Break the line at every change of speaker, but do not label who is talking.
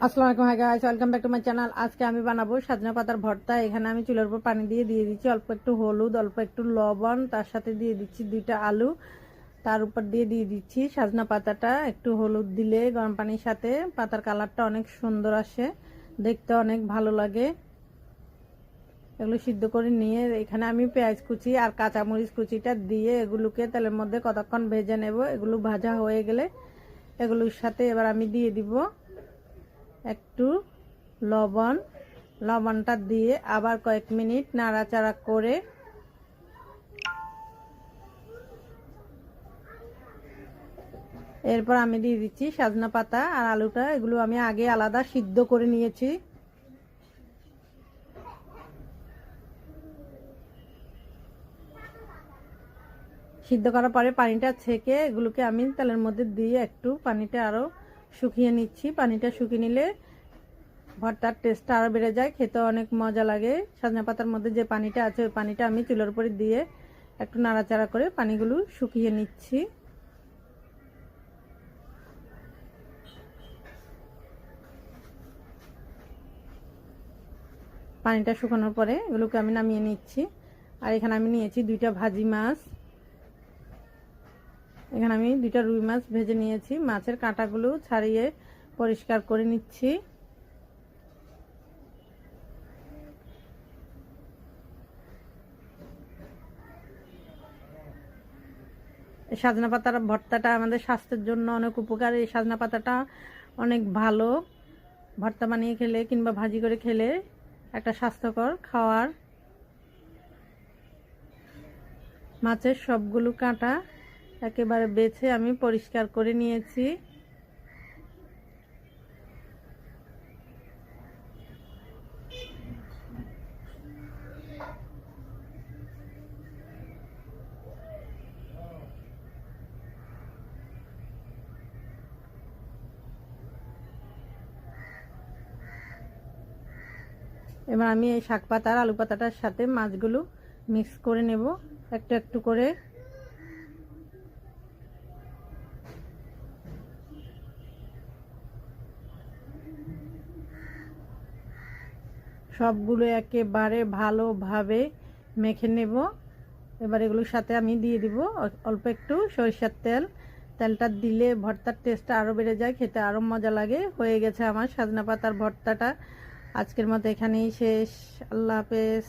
আসসালামু আলাইকুম। Hi guys, welcome back to my channel. আজকে আমি বানাবো সজনা পাতার ভর্তা। এখানে আমি চুলার উপর পানি দিয়ে দিচ্ছি অল্প একটু হলুদ, অল্প একটু লবণ, তার সাথে দিয়ে দিচ্ছি 2টা আলু, তার উপর দিয়ে দিচ্ছি সজনা পাতাটা। একটু হলুদ দিলে গরম পানির সাথে পাতার কালারটা অনেক সুন্দর আসে, দেখতে অনেক ভালো লাগে। এগুলো সিদ্ধ করে নিয়ে এখানে আমি পেঁয়াজ কুচি আর কাঁচামরিচ কুচিটা দিয়ে এগুলোকে তেলের মধ্যে কতক্ষণ ভেজে নেব। এগুলো ভাজা হয়ে গেলে এগুলোর সাথে এবার আমি দিয়ে দিব একটু লবণটা দিয়ে আবার কয়েক মিনিট নাড়াচাড়া করে এরপর আমি দিয়ে দিচ্ছি সজনা পাতা আর আলুটা। এগুলো আমি আগে আলাদা সিদ্ধ করে নিয়েছি। সিদ্ধ করার পরে পানিটা ছেঁকে এগুলোকে আমি তেলের মধ্যে দিয়ে একটু পানিটা আরও শুকিয়ে নিচ্ছি। পানিটা শুকিয়ে নিলে ভর্তার টেস্টটা আরও বেড়ে যায়, খেতে অনেক মজা লাগে। সজনা পাতার মধ্যে যে পানিটা আছে ওই পানিটা আমি চুলার উপরে দিয়ে একটু নাড়াচাড়া করে পানিগুলো শুকিয়ে নিচ্ছি। পানিটা শুকানোর পরে এগুলোকে আমি নামিয়ে নিচ্ছি। আর এখানে আমি নিয়েছি 2টা ভাজি মাছ। এখানে আমি 2টা রুই মাছ ভেজে নিয়েছি। মাছের কাঁটাগুলো ছাড়িয়ে পরিষ্কার করে নিচ্ছি। এই সজনা পাতার ভর্তাটা আমাদের স্বাস্থ্যের জন্য অনেক উপকারী। এই সজনা পাতাটা অনেক ভালো। ভর্তা বানিয়ে খেলে কিংবা ভাজি করে খেলে একটা স্বাস্থ্যকর খাওয়ার। মাছের সবগুলো কাঁটা একেবারে বেছে আমি পরিষ্কার করে নিয়েছি। এবার আমি এই শাক পাতা আর আলু পাতাটার সাথে মাছগুলো মিক্স করে নেব একটু একটু করে। সবগুলো একেবারে ভালোভাবে মেখে নেব। এবার এগুলোর সাথে আমি দিয়ে দিব অল্প একটু সরিষার তেল। তেলটা দিলে ভর্তার টেস্টটা আরও বেড়ে যায়, খেতে আরও মজা লাগে। হয়ে গেছে আমার সজনা পাতার ভর্তাটা। আজকের মতো এখানেই শেষ। আল্লাহ হাফেজ।